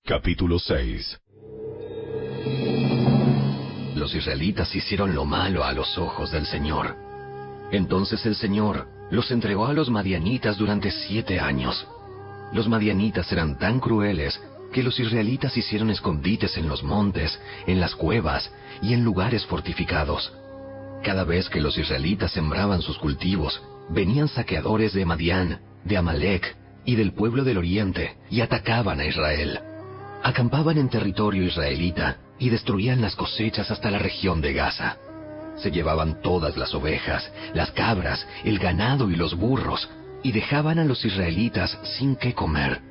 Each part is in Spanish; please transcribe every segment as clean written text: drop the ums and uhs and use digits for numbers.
Capítulo 6. Los israelitas hicieron lo malo a los ojos del Señor. Entonces el Señor los entregó a los madianitas durante 7 años. Los madianitas eran tan crueles que los israelitas hicieron escondites en los montes, en las cuevas y en lugares fortificados. Cada vez que los israelitas sembraban sus cultivos, venían saqueadores de Madián, de Amalec y del pueblo del oriente y atacaban a Israel. Acampaban en territorio israelita y destruían las cosechas hasta la región de Gaza. Se llevaban todas las ovejas, las cabras, el ganado y los burros, y dejaban a los israelitas sin qué comer.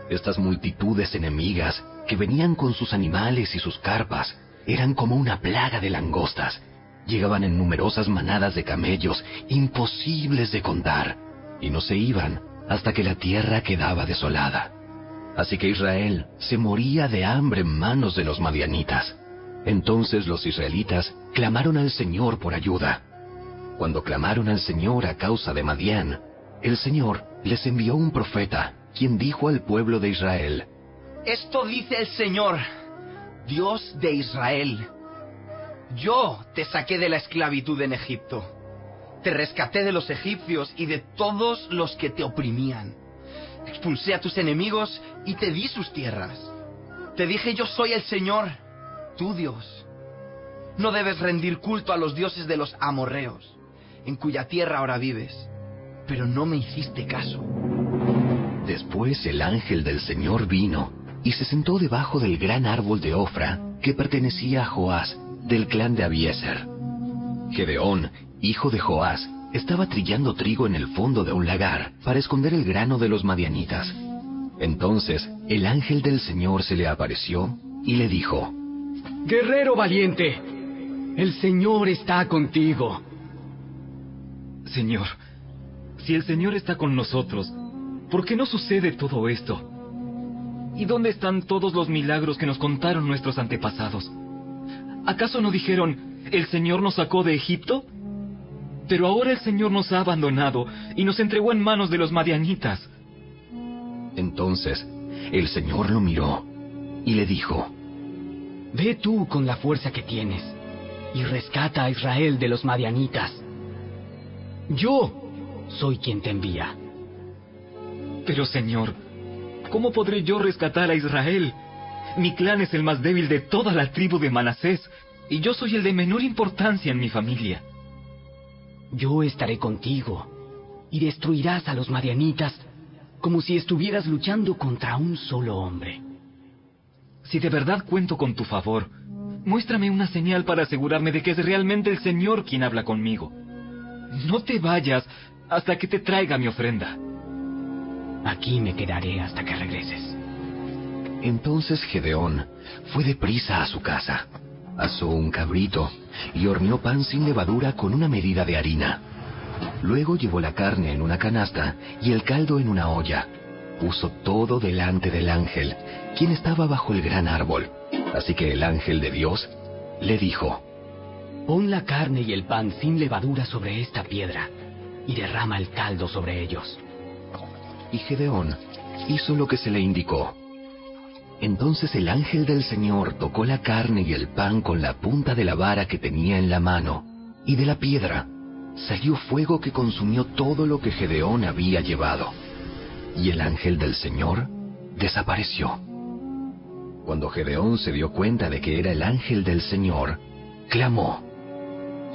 Estas multitudes enemigas, que venían con sus animales y sus carpas, eran como una plaga de langostas. Llegaban en numerosas manadas de camellos, imposibles de contar, y no se iban hasta que la tierra quedaba desolada. Así que Israel se moría de hambre en manos de los madianitas. Entonces los israelitas clamaron al Señor por ayuda. Cuando clamaron al Señor a causa de Madián, el Señor les envió un profeta, quien dijo al pueblo de Israel: Esto dice el Señor, Dios de Israel. Yo te saqué de la esclavitud en Egipto. Te rescaté de los egipcios y de todos los que te oprimían. Expulsé a tus enemigos y te di sus tierras. Te dije: yo soy el Señor, tu Dios. No debes rendir culto a los dioses de los amorreos, en cuya tierra ahora vives. Pero no me hiciste caso. Después el ángel del Señor vino y se sentó debajo del gran árbol de Ofra que pertenecía a Joás, del clan de Abiezer. Gedeón, hijo de Joás, estaba trillando trigo en el fondo de un lagar para esconder el grano de los madianitas. Entonces el ángel del Señor se le apareció y le dijo: Guerrero valiente, el Señor está contigo. Señor, si el Señor está con nosotros, ¿por qué no sucede todo esto? ¿Y dónde están todos los milagros que nos contaron nuestros antepasados? ¿Acaso no dijeron: el Señor nos sacó de Egipto? Pero ahora el Señor nos ha abandonado y nos entregó en manos de los madianitas. Entonces el Señor lo miró y le dijo: Ve tú con la fuerza que tienes y rescata a Israel de los madianitas. Yo soy quien te envía. Pero Señor, ¿cómo podré yo rescatar a Israel? Mi clan es el más débil de toda la tribu de Manasés, y yo soy el de menor importancia en mi familia. Yo estaré contigo, y destruirás a los madianitas como si estuvieras luchando contra un solo hombre. Si de verdad cuento con tu favor, muéstrame una señal para asegurarme de que es realmente el Señor quien habla conmigo. No te vayas hasta que te traiga mi ofrenda. Aquí me quedaré hasta que regreses. Entonces Gedeón fue deprisa a su casa, asó un cabrito y horneó pan sin levadura con una medida de harina. Luego llevó la carne en una canasta y el caldo en una olla. Puso todo delante del ángel, quien estaba bajo el gran árbol. Así que el ángel de Dios le dijo: Pon la carne y el pan sin levadura sobre esta piedra y derrama el caldo sobre ellos. Y Gedeón hizo lo que se le indicó. Entonces el ángel del Señor tocó la carne y el pan con la punta de la vara que tenía en la mano, y de la piedra salió fuego que consumió todo lo que Gedeón había llevado. Y el ángel del Señor desapareció. Cuando Gedeón se dio cuenta de que era el ángel del Señor, clamó: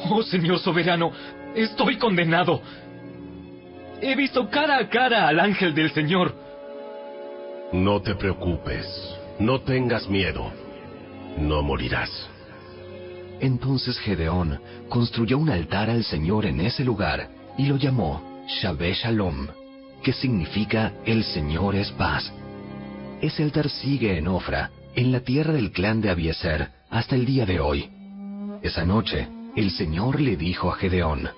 Oh Señor soberano, estoy condenado. He visto cara a cara al ángel del Señor. No te preocupes, no tengas miedo, no morirás. Entonces Gedeón construyó un altar al Señor en ese lugar y lo llamó Shabé Shalom, que significa El Señor es paz. Ese altar sigue en Ofra, en la tierra del clan de Abiezer, hasta el día de hoy. Esa noche, el Señor le dijo a Gedeón: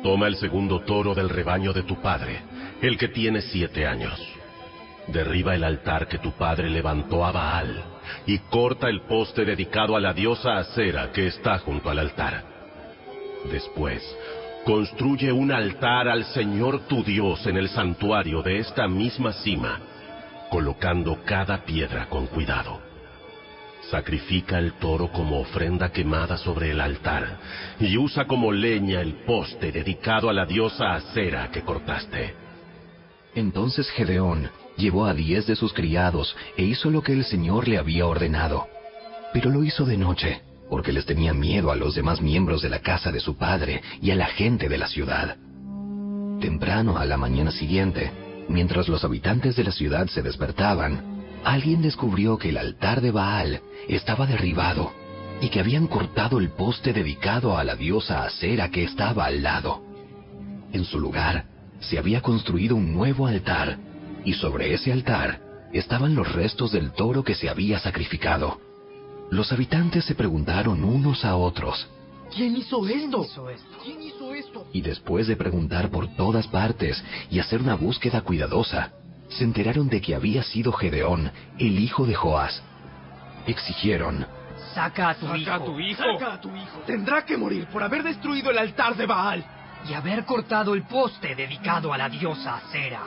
Toma el segundo toro del rebaño de tu padre, el que tiene 7 años. Derriba el altar que tu padre levantó a Baal, y corta el poste dedicado a la diosa Acera que está junto al altar. Después, construye un altar al Señor tu Dios en el santuario de esta misma cima, colocando cada piedra con cuidado. Sacrifica el toro como ofrenda quemada sobre el altar, y usa como leña el poste dedicado a la diosa Acera que cortaste. Entonces Gedeón llevó a 10 de sus criados e hizo lo que el Señor le había ordenado. Pero lo hizo de noche, porque les tenía miedo a los demás miembros de la casa de su padre y a la gente de la ciudad. Temprano a la mañana siguiente, mientras los habitantes de la ciudad se despertaban, alguien descubrió que el altar de Baal estaba derribado y que habían cortado el poste dedicado a la diosa Acera que estaba al lado. En su lugar, se había construido un nuevo altar, y sobre ese altar estaban los restos del toro que se había sacrificado. Los habitantes se preguntaron unos a otros: ¿Quién hizo esto? ¿Quién hizo esto? Y después de preguntar por todas partes y hacer una búsqueda cuidadosa, se enteraron de que había sido Gedeón, el hijo de Joás. Exigieron: Saca a tu hijo. Saca a tu hijo. Tendrá que morir por haber destruido el altar de Baal Y haber cortado el poste dedicado a la diosa Acera.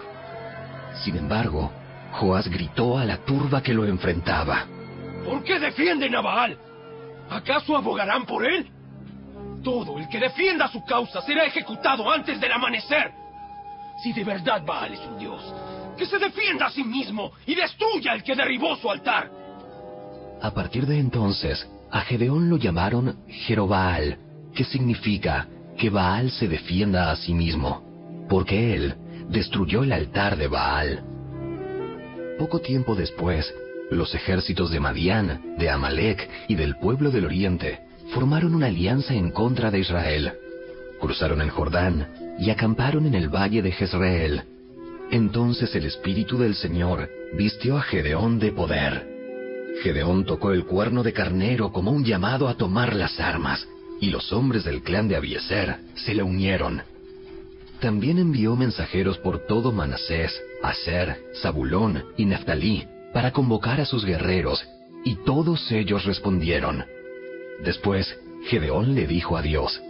Sin embargo, Joás gritó a la turba que lo enfrentaba: ¿Por qué defienden a Baal? ¿Acaso abogarán por él? Todo el que defienda su causa será ejecutado antes del amanecer. Si de verdad Baal es un dios, que se defienda a sí mismo y destruya al que derribó su altar. A partir de entonces, a Gedeón lo llamaron Jerobaal, que significa que Baal se defienda a sí mismo, porque él destruyó el altar de Baal. Poco tiempo después, los ejércitos de Madián, de Amalec y del pueblo del oriente formaron una alianza en contra de Israel. Cruzaron el Jordán y acamparon en el valle de Jezreel. Entonces el Espíritu del Señor vistió a Gedeón de poder. Gedeón tocó el cuerno de carnero como un llamado a tomar las armas, y los hombres del clan de Abiezer se le unieron. También envió mensajeros por todo Manasés, Aser, Zabulón y Neftalí para convocar a sus guerreros, y todos ellos respondieron. Después, Gedeón le dijo a Dios: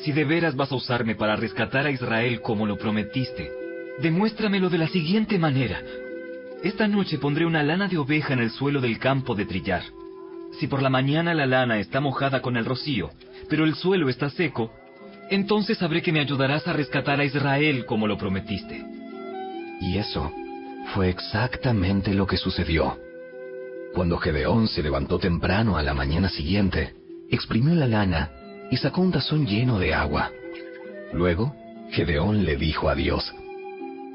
Si de veras vas a usarme para rescatar a Israel como lo prometiste, demuéstramelo de la siguiente manera. Esta noche pondré una lana de oveja en el suelo del campo de trillar. Si por la mañana la lana está mojada con el rocío, pero el suelo está seco, entonces sabré que me ayudarás a rescatar a Israel como lo prometiste. Y eso fue exactamente lo que sucedió. Cuando Gedeón se levantó temprano a la mañana siguiente, exprimió la lana y sacó un tazón lleno de agua. Luego, Gedeón le dijo a Dios: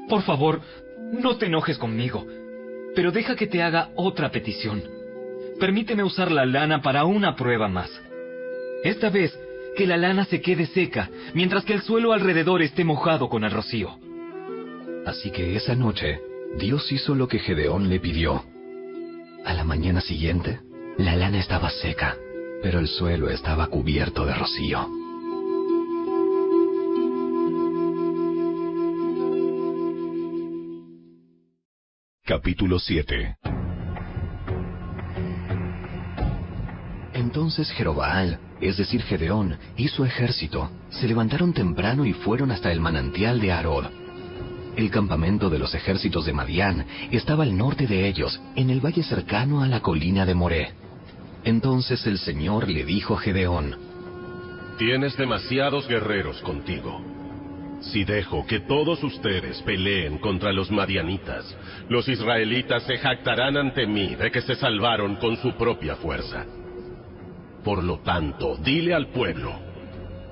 Por favor, no te enojes conmigo, pero deja que te haga otra petición. Permíteme usar la lana para una prueba más. Esta vez, que la lana se quede seca, mientras que el suelo alrededor esté mojado con el rocío. Así que esa noche, Dios hizo lo que Gedeón le pidió. A la mañana siguiente, la lana estaba seca, pero el suelo estaba cubierto de rocío. Capítulo 7. Entonces Jerobaal, es decir Gedeón, y su ejército se levantaron temprano y fueron hasta el manantial de Arod. El campamento de los ejércitos de Madián estaba al norte de ellos, en el valle cercano a la colina de Moré. Entonces el Señor le dijo a Gedeón: Tienes demasiados guerreros contigo. Si dejo que todos ustedes peleen contra los madianitas, los israelitas se jactarán ante mí de que se salvaron con su propia fuerza. Por lo tanto, dile al pueblo,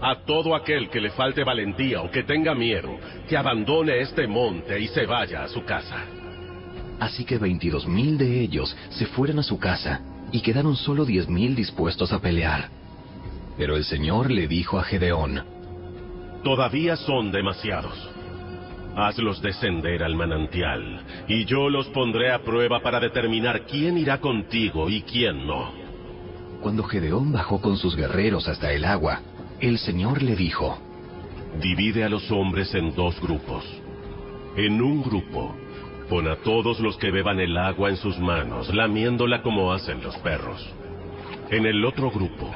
a todo aquel que le falte valentía o que tenga miedo, que abandone este monte y se vaya a su casa. Así que 22,000 de ellos se fueron a su casa, y quedaron solo 10,000 dispuestos a pelear. Pero el Señor le dijo a Gedeón: Todavía son demasiados. Hazlos descender al manantial, y yo los pondré a prueba para determinar quién irá contigo y quién no. Cuando Gedeón bajó con sus guerreros hasta el agua, el Señor le dijo: Divide a los hombres en 2 grupos. En un grupo, pon a todos los que beban el agua en sus manos, lamiéndola como hacen los perros. En el otro grupo,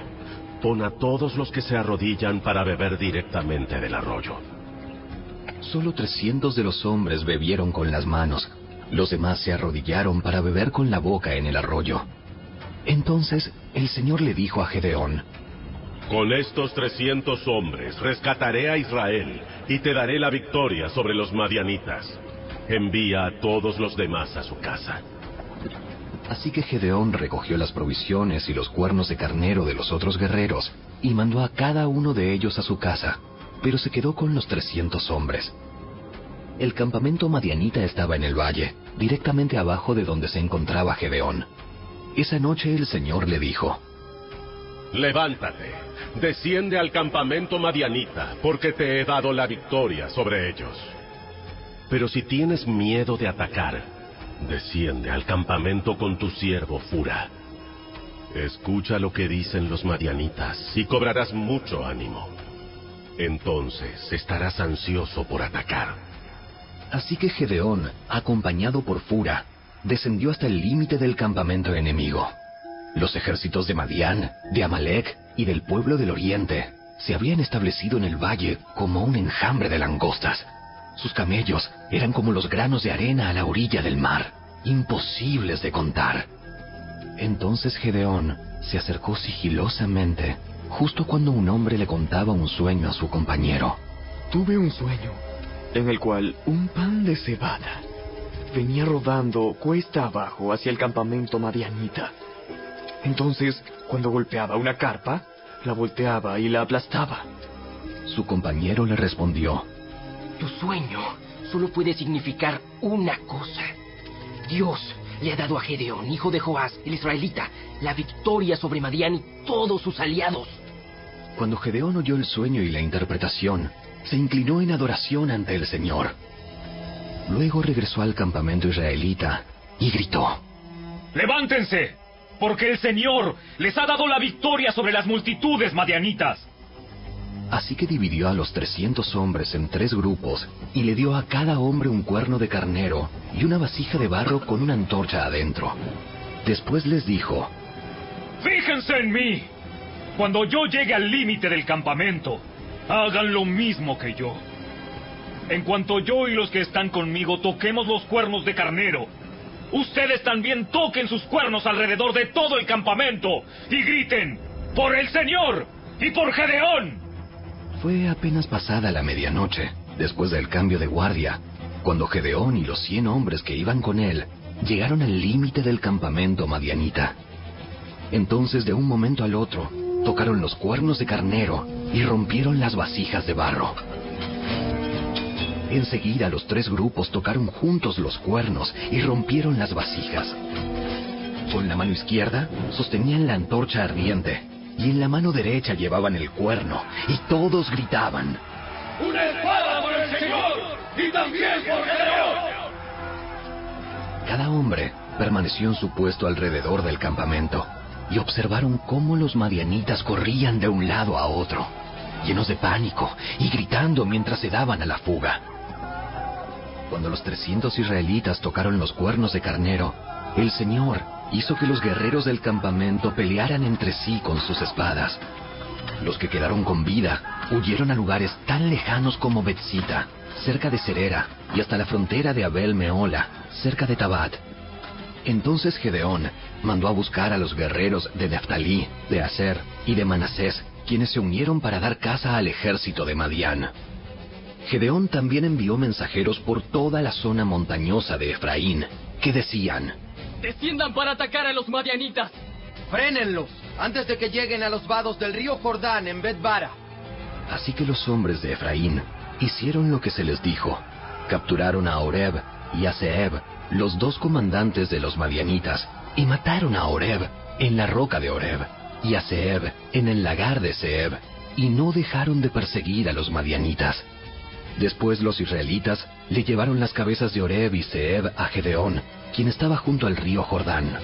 pon a todos los que se arrodillan para beber directamente del arroyo. Solo 300 de los hombres bebieron con las manos, Los demás se arrodillaron para beber con la boca en el arroyo. Entonces el Señor le dijo a Gedeón: Con estos 300 hombres rescataré a Israel y te daré la victoria sobre los madianitas. Envía a todos los demás a su casa. Así que Gedeón recogió las provisiones y los cuernos de carnero de los otros guerreros y mandó a cada uno de ellos a su casa, pero se quedó con los 300 hombres. El campamento madianita estaba en el valle, directamente abajo de donde se encontraba Gedeón. Esa noche el Señor le dijo: Levántate, desciende al campamento madianita, porque te he dado la victoria sobre ellos. Pero si tienes miedo de atacar, desciende al campamento con tu siervo Fura. Escucha lo que dicen los madianitas y cobrarás mucho ánimo. Entonces estarás ansioso por atacar. Así que Gedeón, acompañado por Fura, descendió hasta el límite del campamento enemigo. Los ejércitos de Madián, de Amalec y del pueblo del oriente se habían establecido en el valle como un enjambre de langostas. Sus camellos eran como los granos de arena a la orilla del mar, imposibles de contar. Entonces Gedeón se acercó sigilosamente, justo cuando un hombre le contaba un sueño a su compañero. Tuve un sueño en el cual un pan de cebada venía rodando cuesta abajo hacia el campamento madianita. Entonces, cuando golpeaba una carpa, la volteaba y la aplastaba. Su compañero le respondió: Tu sueño solo puede significar una cosa. Dios le ha dado a Gedeón, hijo de Joás, el israelita, la victoria sobre Madián y todos sus aliados. Cuando Gedeón oyó el sueño y la interpretación, se inclinó en adoración ante el Señor. Luego regresó al campamento israelita y gritó: ¡Levántense! Porque el Señor les ha dado la victoria sobre las multitudes madianitas. Así que dividió a los 300 hombres en 3 grupos y le dio a cada hombre un cuerno de carnero y una vasija de barro con una antorcha adentro. Después les dijo: ¡Fíjense en mí! Cuando yo llegue al límite del campamento, hagan lo mismo que yo. En cuanto yo y los que están conmigo toquemos los cuernos de carnero, ustedes también toquen sus cuernos alrededor de todo el campamento y griten: ¡Por el Señor y por Gedeón! Fue apenas pasada la medianoche, después del cambio de guardia, cuando Gedeón y los 100 hombres que iban con él llegaron al límite del campamento madianita. Entonces, de un momento al otro, tocaron los cuernos de carnero y rompieron las vasijas de barro. Enseguida los 3 grupos tocaron juntos los cuernos y rompieron las vasijas. Con la mano izquierda sostenían la antorcha ardiente y en la mano derecha llevaban el cuerno y todos gritaban: ¡Una espada por el Señor y también por Gedeón! Cada hombre permaneció en su puesto alrededor del campamento y observaron cómo los madianitas corrían de un lado a otro, llenos de pánico y gritando mientras se daban a la fuga. Cuando los 300 israelitas tocaron los cuernos de carnero, el Señor hizo que los guerreros del campamento pelearan entre sí con sus espadas. Los que quedaron con vida huyeron a lugares tan lejanos como Betzita, cerca de Serera, y hasta la frontera de Abel Mehola, cerca de Tabat. Entonces Gedeón mandó a buscar a los guerreros de Neftalí, de Aser y de Manasés, quienes se unieron para dar caza al ejército de Madián. Gedeón también envió mensajeros por toda la zona montañosa de Efraín, que decían: ¡Desciendan para atacar a los madianitas! ¡Frénenlos antes de que lleguen a los vados del río Jordán en Bet-bara! Así que los hombres de Efraín hicieron lo que se les dijo. Capturaron a Oreb y a Zeeb, los 2 comandantes de los madianitas, y mataron a Oreb en la roca de Oreb y a Zeeb en el lagar de Zeeb, y no dejaron de perseguir a los madianitas. Después los israelitas le llevaron las cabezas de Oreb y Zeeb a Gedeón, quien estaba junto al río Jordán.